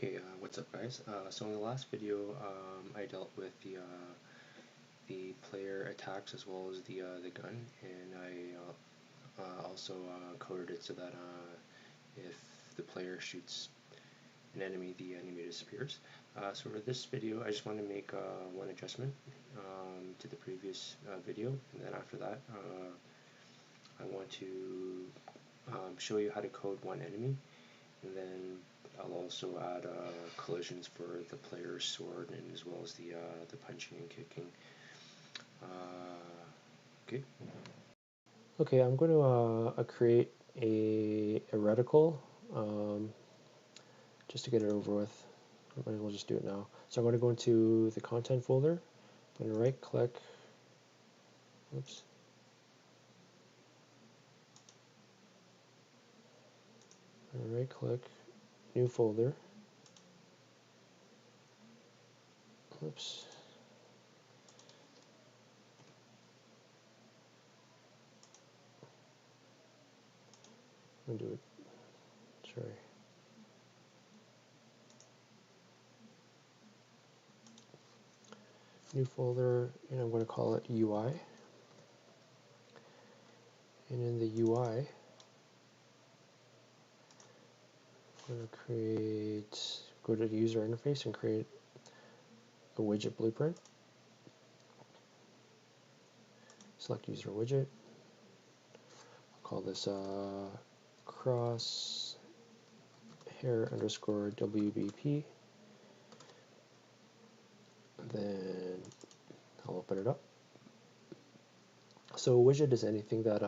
Okay, what's up guys? So in the last video, I dealt with the player attacks as well as the gun, and I also coded it so that if the player shoots an enemy, the enemy disappears. So for this video, I just want to make one adjustment to the previous video, and then after that, I want to show you how to code one enemy, and then I'll also add collisions for the player's sword and as well as the punching and kicking. Okay. Okay, I'm going to create a reticle just to get it over with. I might as well just do it now. So I'm going to go into the content folder. I'm going to right click. Oops. Right click, new folder. Oops. I'm going to do it. Sorry. New folder, and I'm going to call it UI. And in the UI, I'm going to go to the user interface and create a widget blueprint. Select user widget. I'll call this crosshair underscore WBP. Then I'll open it up. So a widget is anything that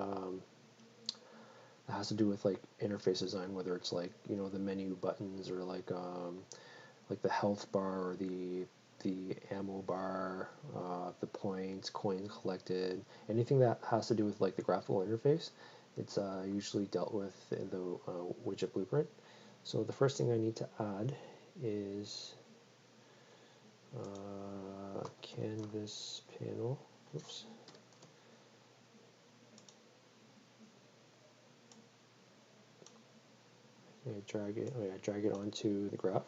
has to do with like interface design, whether it's like the menu buttons or like the health bar or the ammo bar, the points, coins collected, anything that has to do with like the graphical interface. It's usually dealt with in the widget blueprint. So the first thing I need to add is canvas panel. Oops. I drag it onto the graph.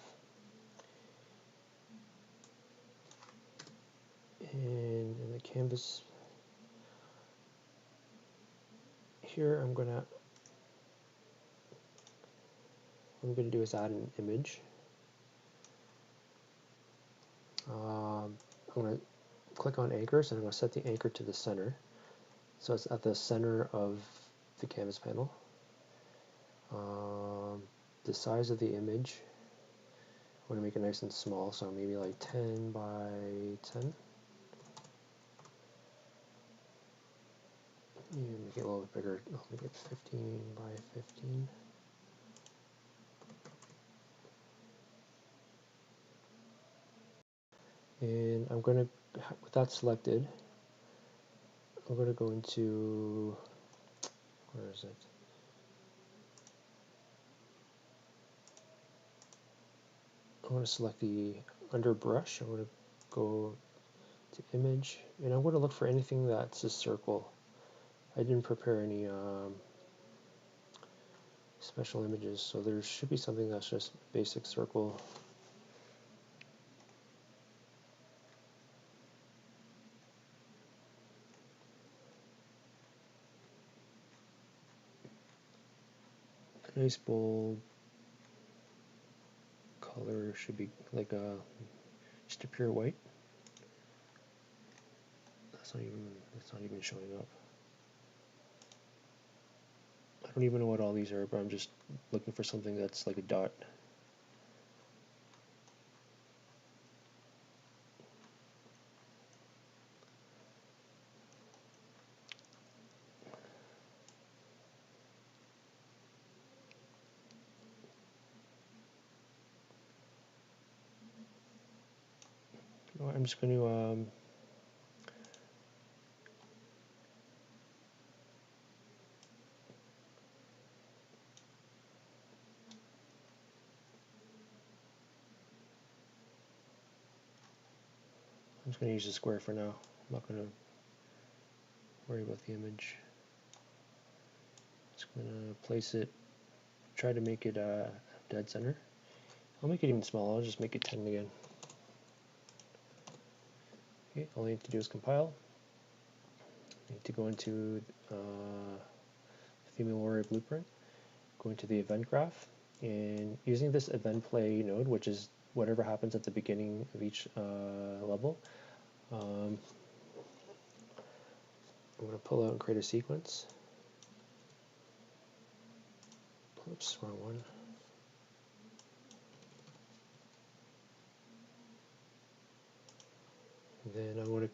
And in the canvas here, I'm gonna do is add an image. I'm gonna click on anchors, and I'm gonna set the anchor to the center, so it's at the center of the canvas panel. The size of the image, I want to make it nice and small, so maybe like 10 by 10. Make it a little bit bigger. I'll make it 15 by 15. And I'm going to, with that selected, I'm going to go into, where is it? I want to select the underbrush. I'm going to go to image, and I'm going to look for anything that's a circle. I didn't prepare any special images, so there should be something that's just basic circle. A nice bold color should be like just a pure white. That's not even showing up. I don't even know what all these are, but I'm just looking for something that's like a dot. I'm just going to use a square for now. I'm not going to worry about the image. Just going to place it, try to make it dead center. I'll make it even smaller, I'll just make it 10 again. Okay, all I need to do is compile. I need to go into ThemeWarrior Blueprint, go into the event graph, and using this event play node, which is whatever happens at the beginning of each level, I'm going to pull out and create a sequence. Oops, wrong one. And then I'm going to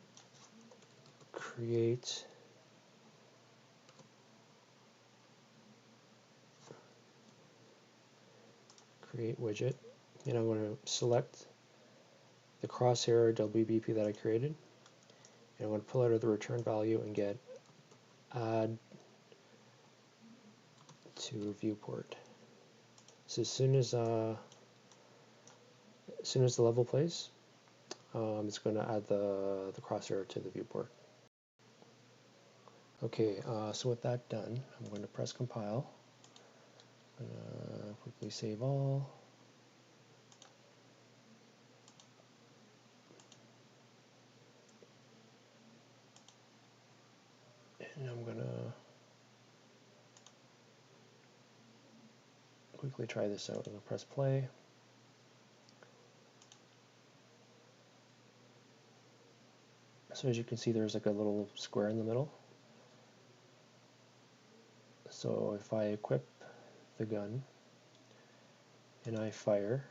create widget, and I'm going to select the crosshair WBP that I created, and I'm going to pull out of the return value and get add to viewport. So as soon as the level plays, it's going to add the crosshair to the viewport. Okay, so with that done, I'm going to press compile. I'm going to quickly save all. And I'm going to quickly try this out. I'm going to press play. So as you can see, there's like a little square in the middle. So if I equip the gun and I fire,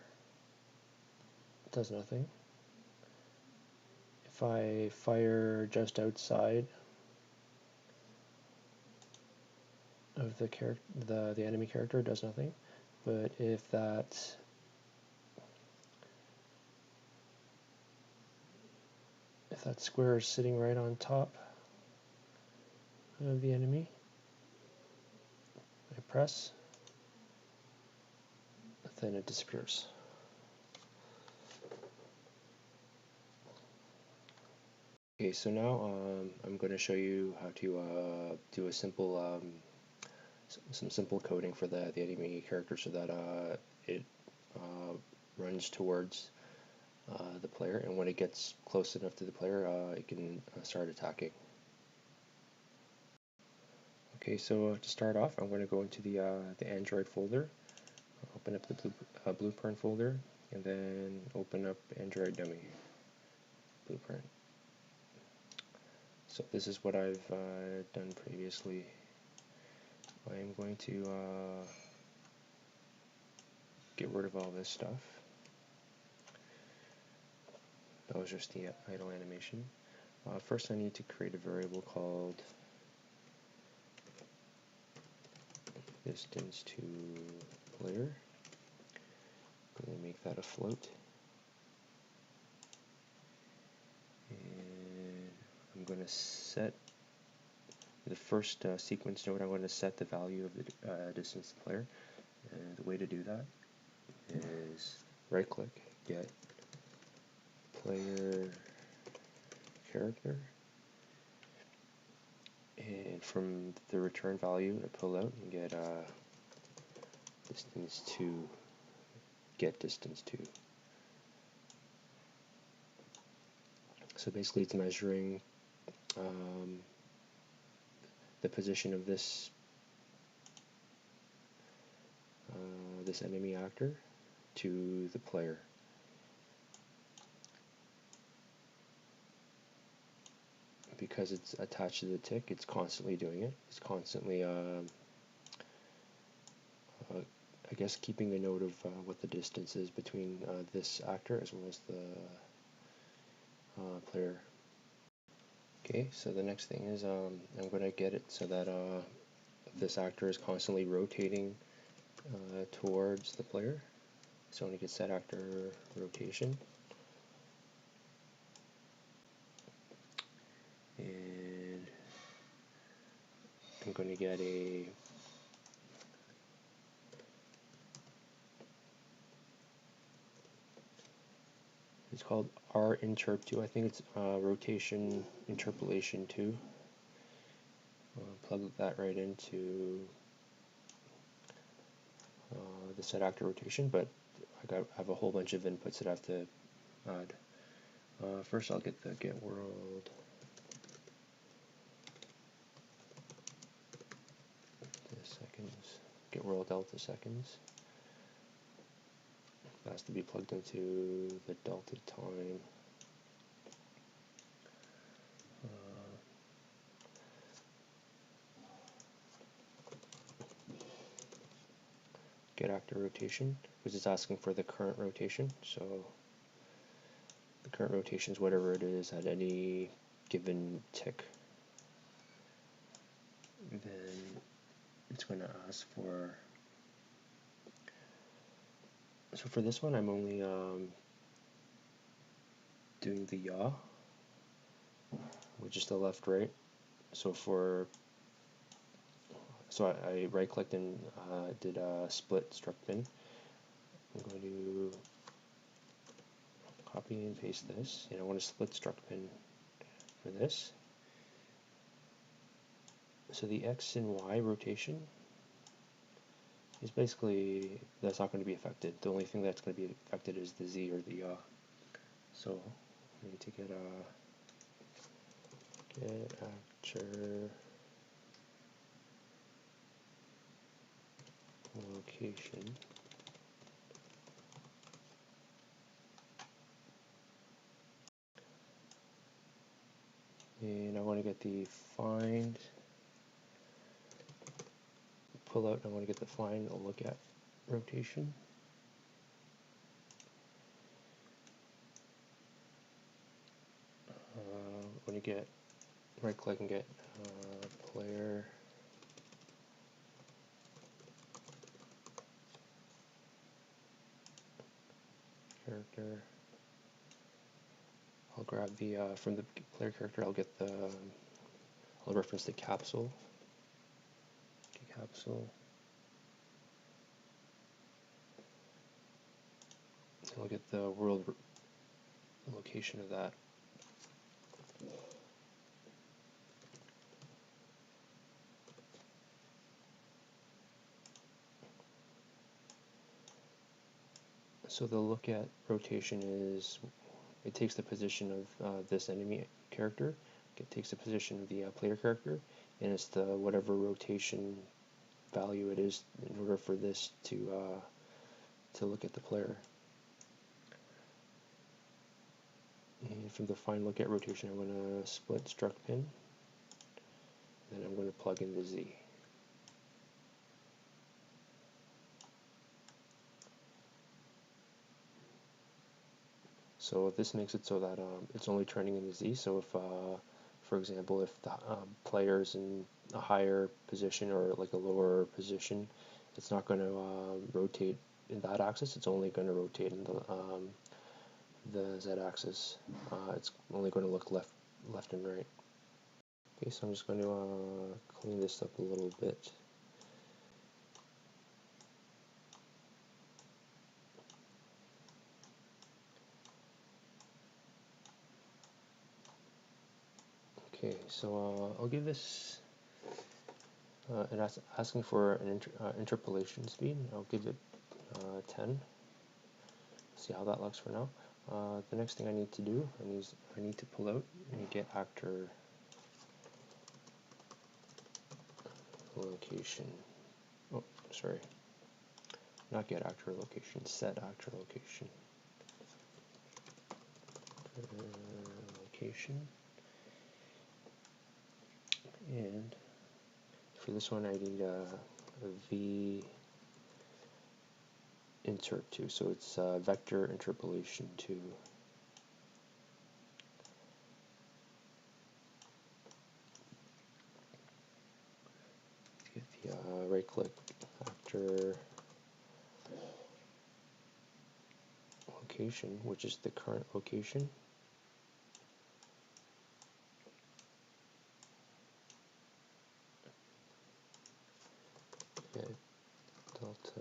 it does nothing. If I fire just outside of the enemy character, it does nothing. But if that square is sitting right on top of the enemy, I press, then it disappears. Okay, so now I'm going to show you how to do a simple, some simple coding for the enemy character so that it runs towards the player, and when it gets close enough to the player, it can start attacking. Okay, so to start off, I'm going to go into the Android folder, open up the Blueprint folder, and then open up Android Dummy Blueprint. So this is what I've done previously. I'm going to get rid of all this stuff. That was just the idle animation. First I need to create a variable called distance to player. I'm going to make that a float. And I'm going to set the first sequence node, I'm going to set the value of the distance to player. And the way to do that is right click, get player character, and from the return value I pull out and get distance to, get distance to. So basically it's measuring the position of this this enemy actor to the player. Because it's attached to the tick, it's constantly doing it. It's constantly, I guess, keeping a note of what the distance is between this actor as well as the player. Okay, so the next thing is I'm going to get it so that this actor is constantly rotating towards the player. So I'm going to get set actor rotation. And I'm going to get a it's called R-interp2. I think it's rotation interpolation 2. Plug that right into the set actor rotation, but I have a whole bunch of inputs that I have to add. First I'll get the get world seconds, get world delta seconds. That has to be plugged into the delta time. Get actor rotation, because it's asking for the current rotation. So the current rotation is whatever it is at any given tick. Then it's going to ask for, so for this one I'm only doing the yaw, which is the left right. So I right clicked and did a split struct bin. I'm going to copy and paste this, and I want to split struct bin for this. So the X and Y rotation is basically, that's not going to be affected. The only thing that's going to be affected is the Z or the yaw. So I need to get actor location. And I want to get the find, pull out, I want to get the find a look at rotation. I want to get, right click and get player character. I'll grab the, from the player character, I'll get the, I'll reference the capsule. Capsule. I'll get the world location of that. So the look at rotation is, it takes the position of this enemy character, it takes the position of the player character, and it's the whatever rotation value it is in order for this to look at the player. And from the find look at rotation, I'm going to split struct bin, then I'm going to plug in the Z. So this makes it so that it's only turning in the Z. So if, for example, if the player's in a higher position or like a lower position, it's not going to rotate in that axis. It's only going to rotate in the Z axis. It's only going to look left and right. Okay, so I'm just going to clean this up a little bit. Okay, so I'll give this, it's asking for an interpolation speed. I'll give it 10. See how that looks for now. The next thing I need to do, I need to pull out and get actor location. Oh, sorry. Not get actor location, set actor location. Location. And for this one, I need a V insert 2. So it's vector interpolation 2. Get the right click actor location, which is the current location. Get delta.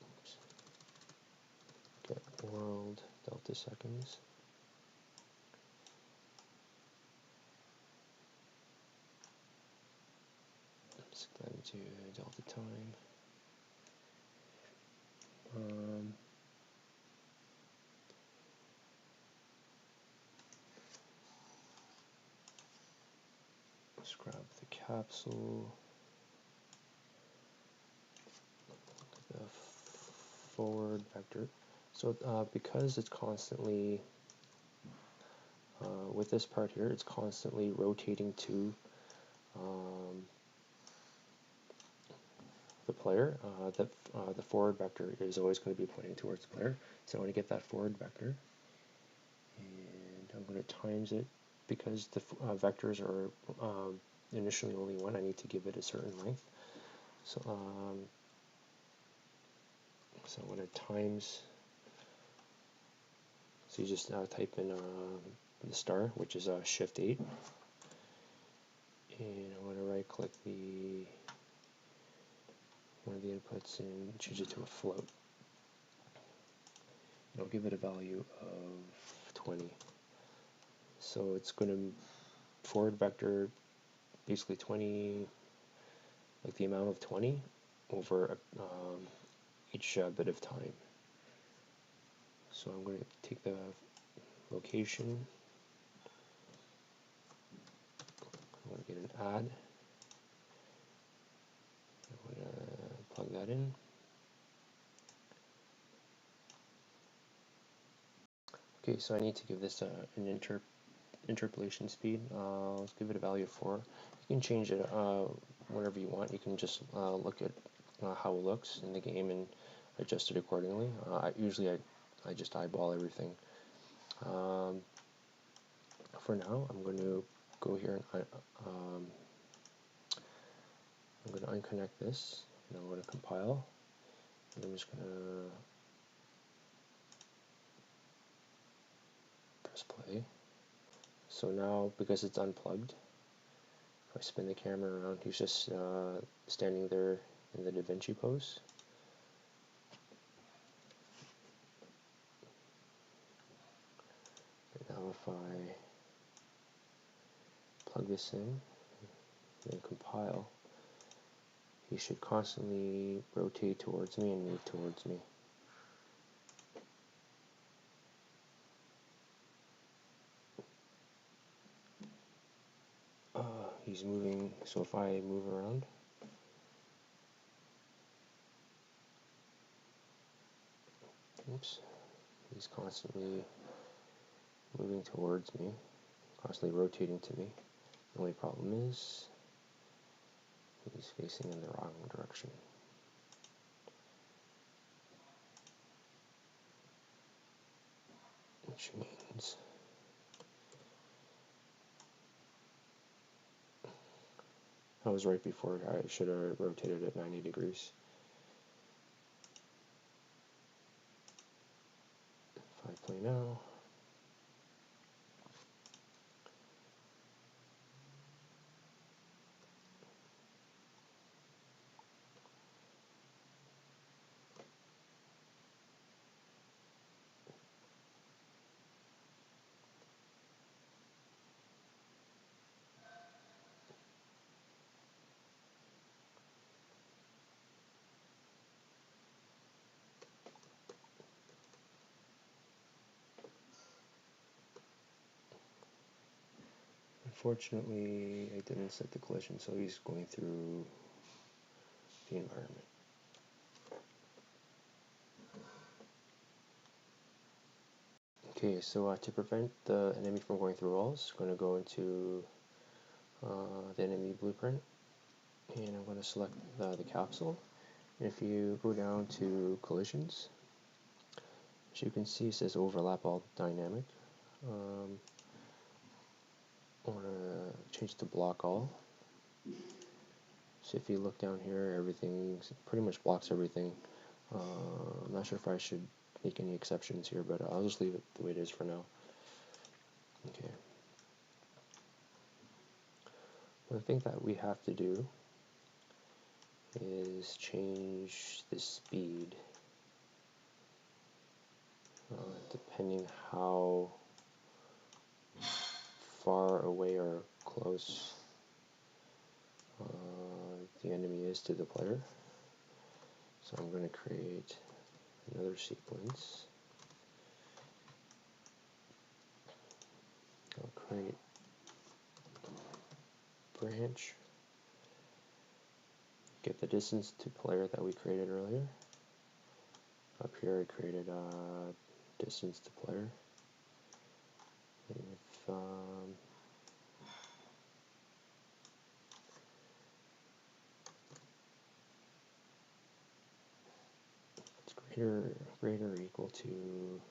Oops. Get world delta seconds. Stick that into delta time. Let's grab the capsule, the forward vector. So because it's constantly, with this part here, it's constantly rotating to the player, the forward vector is always going to be pointing towards the player. So I want to get that forward vector, and I'm going to times it. Because the vectors are initially only one, I need to give it a certain length. So I'm going to times. So you just type in the star, which is Shift 8, and I'm going to right click one of the inputs and change it to a float. And I'll give it a value of 20. So it's going to forward vector basically 20, like the amount of 20 over each bit of time. So I'm going to take the location, I'm going to get an add, I'm going to plug that in. Okay, so I need to give this an interpolation speed. Let's give it a value of 4. You can change it whenever you want. You can just look at how it looks in the game and adjust it accordingly. Usually I just eyeball everything. For now, I'm going to go here and I'm going to unconnect this, and I'm going to compile, and I'm just going to press play. So now, because it's unplugged, if I spin the camera around, he's just standing there in the Da Vinci pose. And now if I plug this in and then compile, he should constantly rotate towards me and move towards me. He's moving, so if I move around, oops, he's constantly moving towards me, constantly rotating to me. The only problem is he's facing in the wrong direction. Which means I was right before. I should have rotated it 90 degrees. If I play now, unfortunately, I didn't set the collision, so he's going through the environment. Okay, so to prevent the enemy from going through walls, I'm going to go into the enemy blueprint, and I'm going to select the capsule. And if you go down to collisions, as you can see, it says overlap all dynamic. I want to change it to block all. So if you look down here, everything pretty much blocks everything. I'm not sure if I should make any exceptions here, but I'll just leave it the way it is for now. Okay. One thing that we have to do is change the speed depending how far away or close the enemy is to the player. So I'm going to create another sequence. I'll create branch. Get the distance to player that we created earlier. Up here I created distance to player. If it's greater or equal to,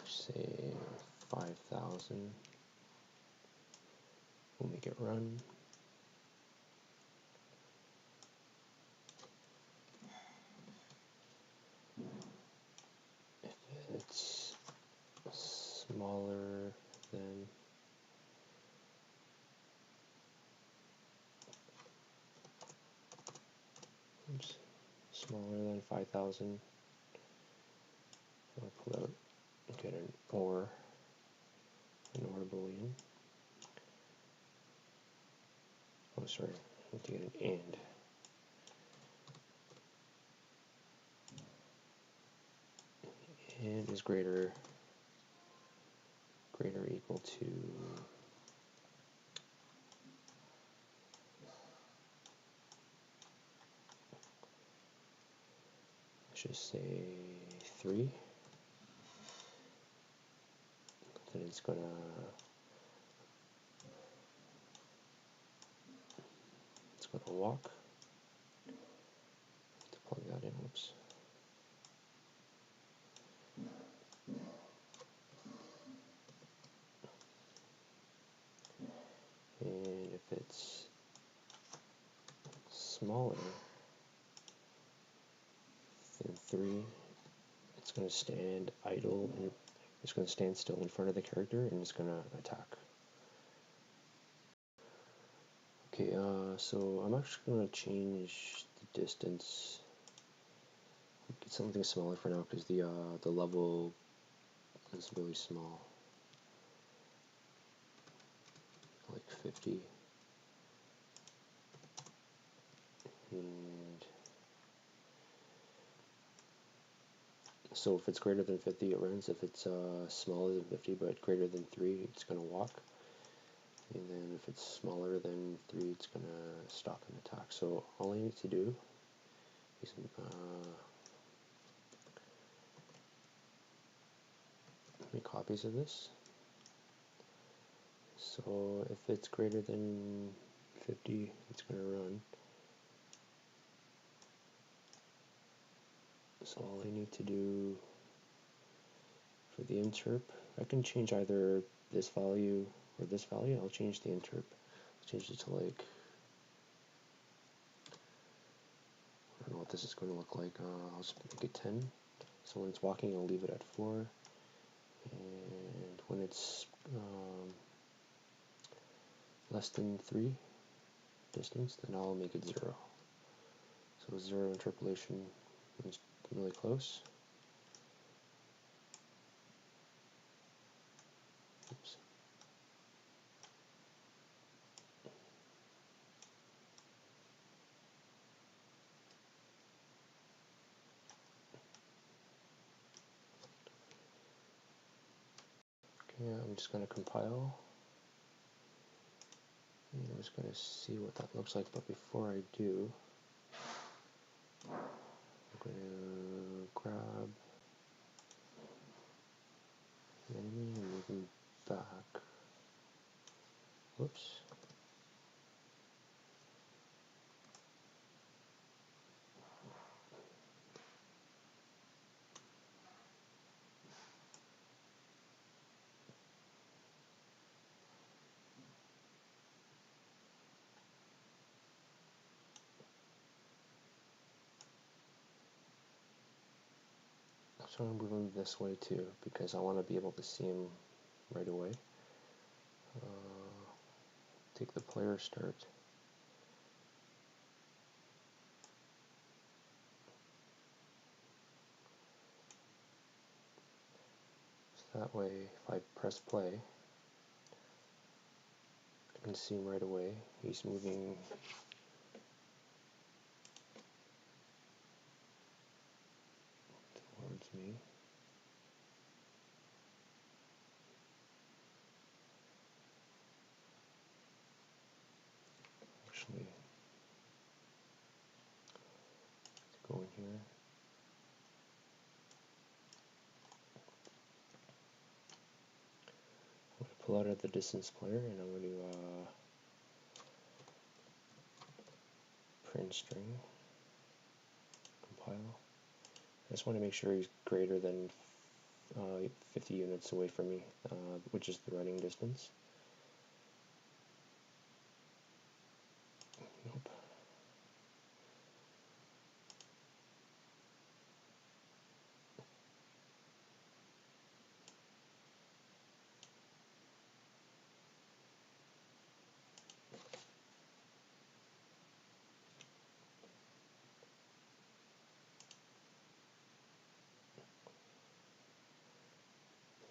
say, 5,000, we'll make it run. If it's smaller than smaller than 5,000, I'll pull out, get an OR boolean. Oh, sorry, I have to get an AND. And is greater or equal to, let's just say 3. Then it's gonna walk. To plug that in, whoops. And if it's smaller than 3, it's going to stand idle, and it's going to stand still in front of the character, and it's going to attack. Okay, so I'm actually going to change the distance. Get something smaller for now because the level is really small, like 50. And so if it's greater than 50, it runs. If it's smaller than 50 but greater than 3, it's going to walk. And then if it's smaller than 3, it's going to stop and attack. So all I need to do is make copies of this. So if it's greater than 50, it's going to run. So all I need to do for the interp, I can change either this value or this value. I'll change the interp. I'll change it to, like, I don't know what this is going to look like. I'll just make it 10. So when it's walking, I'll leave it at 4. And when it's less than 3 distance, then I'll make it 0. So 0 interpolation is really close. Oops. Okay, I'm just going to compile. And I'm just going to see what that looks like, but before I do, I'm going to grab the enemy and move him back. Whoops. So I'm moving this way too, because I want to be able to see him right away. Take the player start. So that way, if I press play, I can see him right away. He's moving towards me. actually go in here. I'm going to pull out of the distance player, and I'm going to print string, compile. I just want to make sure he's greater than 50 units away from me, which is the running distance. Nope.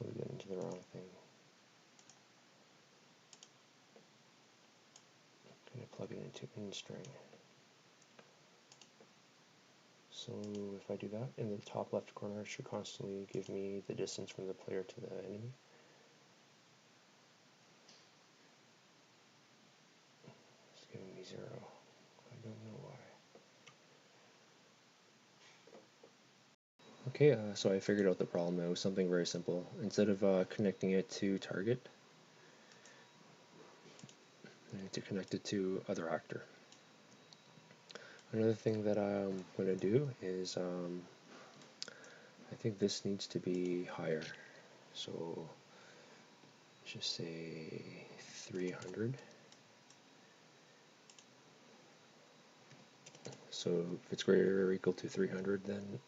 We get into the wrong thing. I'm going to plug it into inString. So if I do that, in the top left corner, it should constantly give me the distance from the player to the enemy. It's giving me 0. I don't know why. Okay, so I figured out the problem. It was something very simple. Instead of connecting it to target, I need to connect it to other actor. Another thing that I'm going to do is I think this needs to be higher. So just say 300. So if it's greater or equal to 300, then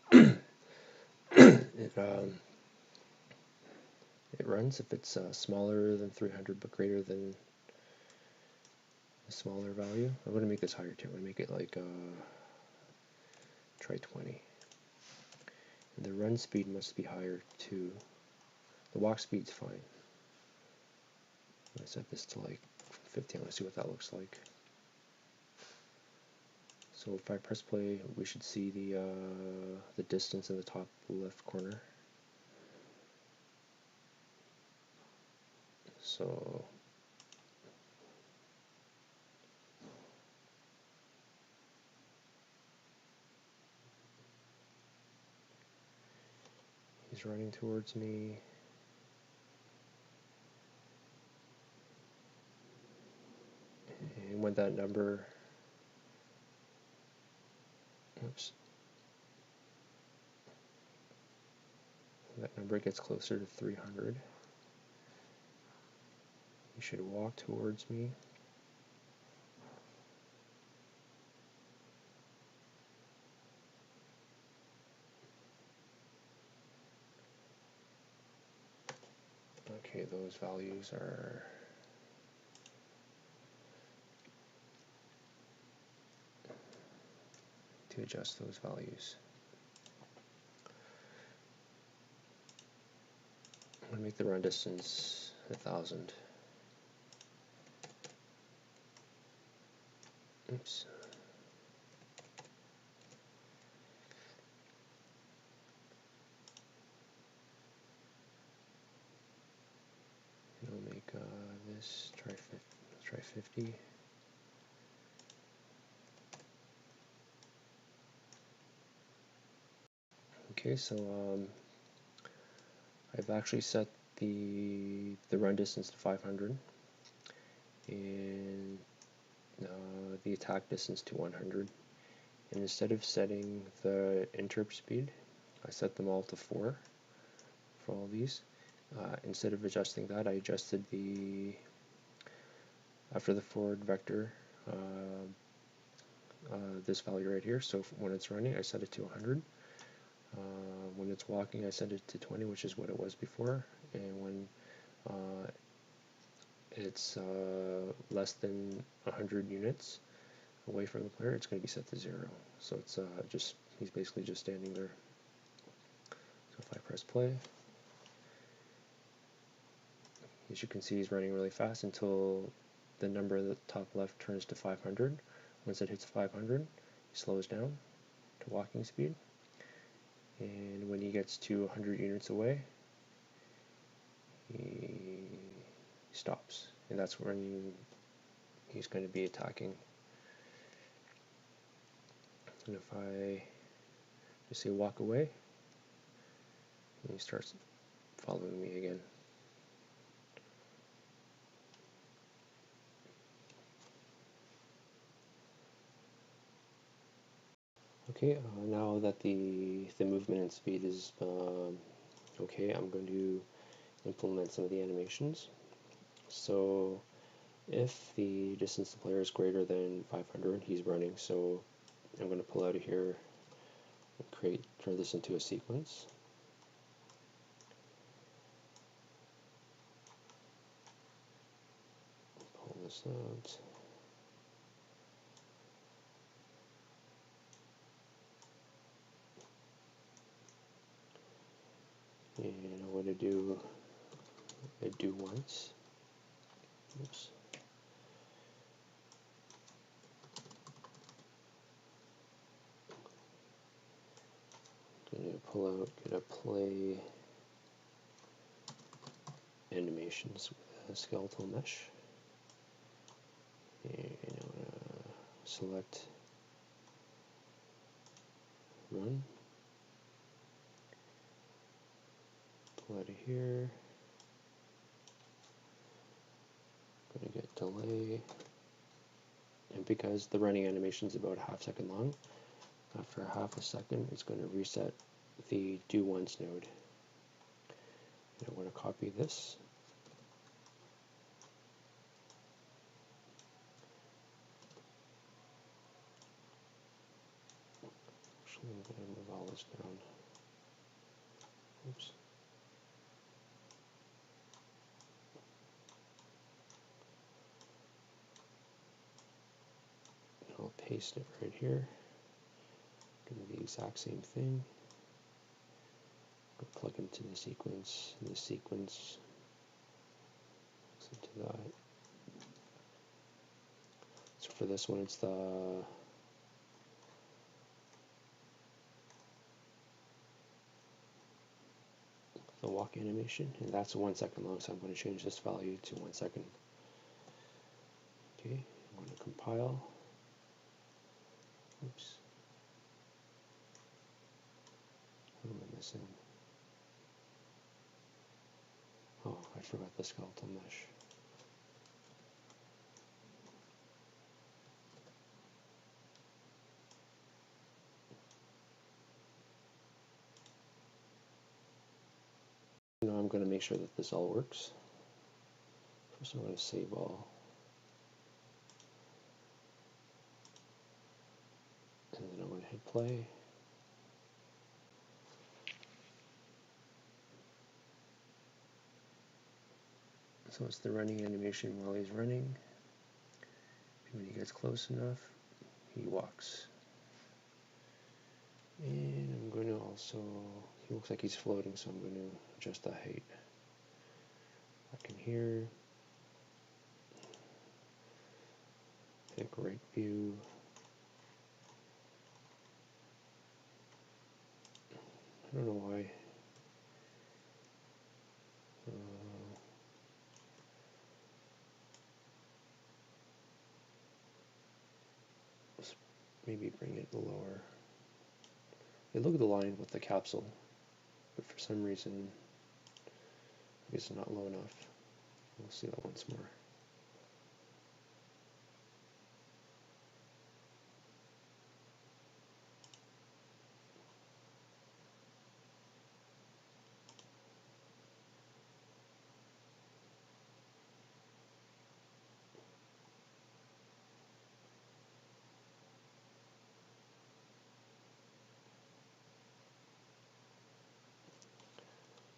it runs. If it's smaller than 300 but greater than a smaller value, I'm going to make this higher too. I'm going to make it like try 20. And the run speed must be higher too. The walk speed's fine. I set this to like 50. I want to see what that looks like. So if I press play, we should see the distance in the top left corner. So he's running towards me. And when that number, oops, when that number gets closer to 300, he should walk towards me. Okay, those values are to adjust those values. I'm going to make the run distance 1,000. Oops. And I'll make this try 50. Okay, so I've actually set the run distance to 500 and the attack distance to 100. And instead of setting the interrupt speed, I set them all to 4 for all these. Instead of adjusting that, I adjusted after the forward vector, this value right here. So when it's running, I set it to 100. When it's walking, I set it to 20, which is what it was before. And when it's less than 100 units away from the player, it's going to be set to 0. So it's he's basically just standing there. So if I press play, as you can see, he's running really fast until the number at the top left turns to 500. Once it hits 500, he slows down to walking speed. And when he gets to 100 units away, he stops. And that's when he's going to be attacking And if I just say walk away, and he starts following me again. Okay, now that the movement and speed is okay, I'm going to implement some of the animations. So if the distance to the player is greater than 500, he's running. So I'm going to pull out of here and turn this into a sequence. Pull this out. And I'm going to do a do once. Oops. Going to pull out, get a play animations with a skeletal mesh. And I'm going to select run. Pull out of here. Going to get delay. And because the running animation is about a half second long, after half a second, it's going to reset the do once node. And I'm going to copy this. Actually, I'm going to move all this down. Oops. And I'll paste it right here. Do the exact same thing. Go plug into the sequence, and the sequence into that. So for this one, it's the walk animation, and that's 1 second long, so I'm going to change this value to 1 second. Okay, I'm going to compile. Oops. What am I missing? Oh, I forgot the skeletal mesh. Now I'm going to make sure that this all works. First I'm going to save all. And then I'm going to hit play. So it's the running animation while he's running. When he gets close enough, he walks. And I'm going to also, he looks like he's floating, so I'm going to adjust the height. Back in here, pick right view. I don't know why. Let's maybe bring it lower. It looked aligned with the capsule, but for some reason, I guess it's not low enough. We'll see that once more.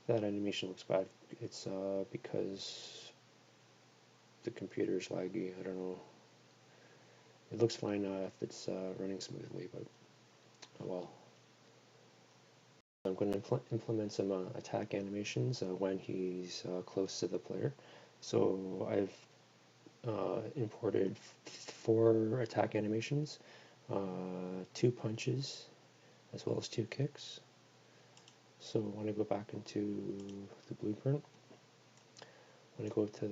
That animation looks bad. It's because the computer is laggy. I don't know. It looks fine if it's running smoothly, but oh well. I'm going to implement some attack animations when he's close to the player. So I've imported 4 attack animations, 2 punches, as well as 2 kicks. So when I go back into the blueprint, when I go to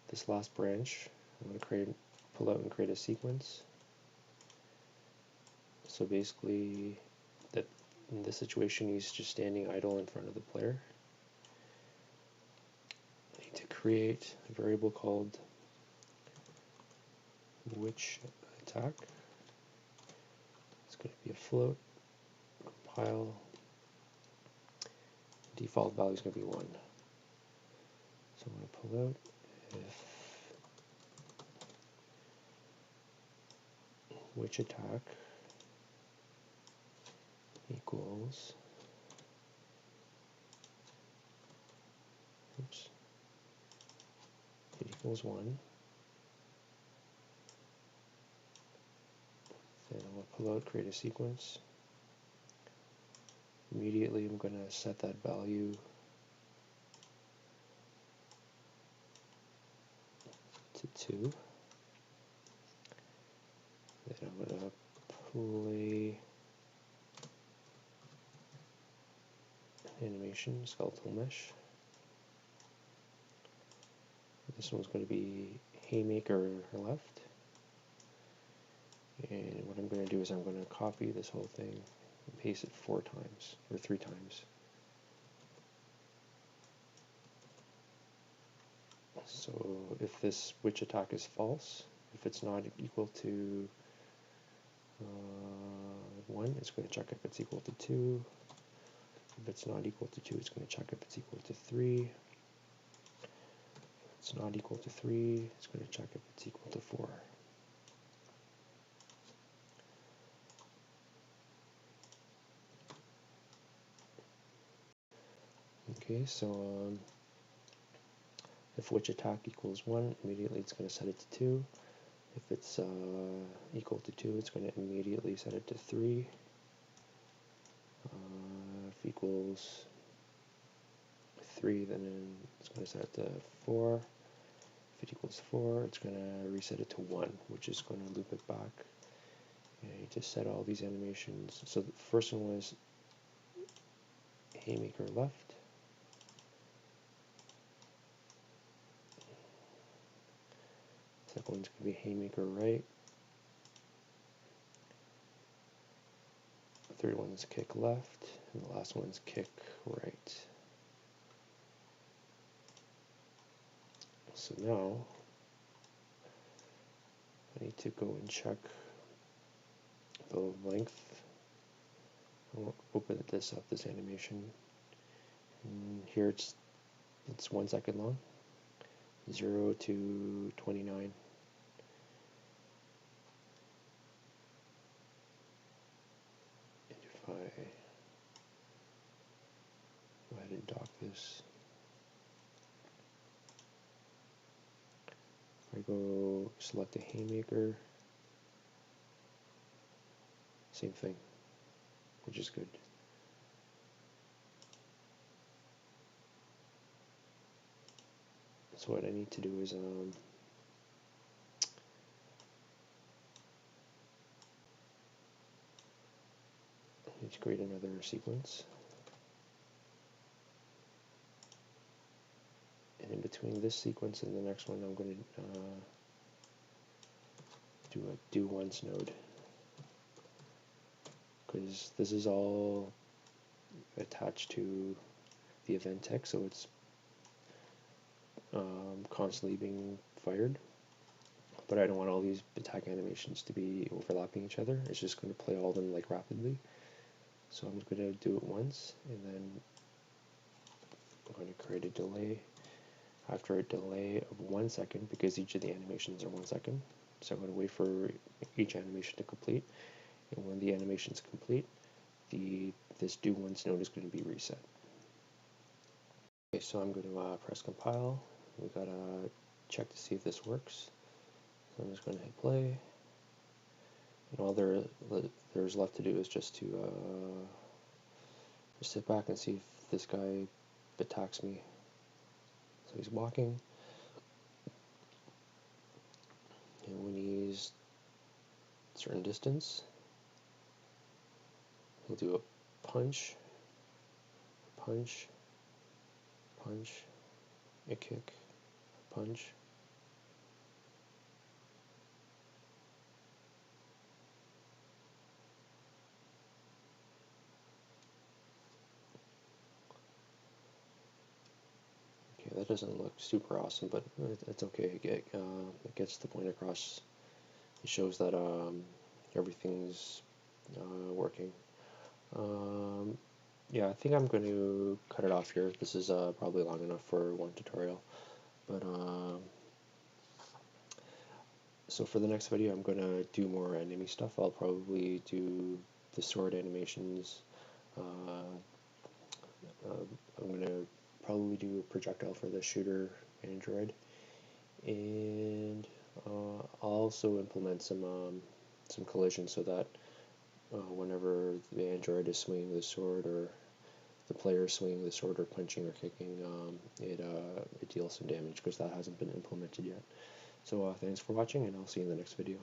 the this last branch, I'm going to pull out and create a sequence. So basically, that in this situation, he's just standing idle in front of the player. I need to create a variable called which attack. It's going to be a float, compile, default value is going to be 1. So I'm going to pull out if which attack equals, oops, it equals 1. Then I'm going to pull out, create a sequence. Immediately I'm going to set that value to 2. Then I'm going to play animation, skeletal mesh. This one's going to be haymaker left. And what I'm going to do is I'm going to copy this whole thing and paste it 4 times, or 3 times. So if this which attack is false, if it's not equal to 1, it's going to check if it's equal to 2. If it's not equal to 2, it's going to check if it's equal to 3. If it's not equal to 3, it's going to check if it's equal to 4. Okay, so if which attack equals 1, immediately it's going to set it to 2. If it's equal to 2, it's going to immediately set it to 3. If equals 3, then it's going to set it to 4. If it equals 4, it's going to reset it to 1, which is going to loop it back. And I need to set all these animations. So the first one was haymaker left. Second one's going to be haymaker right. The third one's kick left. And the last one's kick right. So now I need to go and check the length. I'll open this up, this animation. And here it's 1 second long, 0 to 29. And if I go ahead and dock this, if I go select a haymaker, same thing, which is good. So what I need to do is I need to create another sequence. And in between this sequence and the next one, I'm going to do a do once node, because this is all attached to the event text, so it's constantly being fired. But I don't want all these attack animations to be overlapping each other. It's just going to play all of them like rapidly. So I'm going to do it once, and then I'm going to create a delay. After a delay of 1 second, because each of the animations are 1 second, so I'm going to wait for each animation to complete. And when the animation is complete, this do once node is going to be reset. Okay, so I'm going to press compile. We got to check to see if this works. So I'm just going to hit play. And all there's left to do is just to sit back and see if this guy attacks me. So he's walking, and when he's a certain distance, he'll do a punch, punch, punch, a kick, a punch, that doesn't look super awesome, but it's okay. It gets the point across. It shows that everything's working. Yeah, I think I'm going to cut it off here. This is probably long enough for one tutorial. But so for the next video, I'm going to do more enemy stuff. I'll probably do the sword animations. I'm going to probably do a projectile for the shooter android. And I'll also implement some collision so that whenever the android is swinging the sword or the player swinging the sword or punching or kicking, it deals some damage because that hasn't been implemented yet. So thanks for watching, and I'll see you in the next video.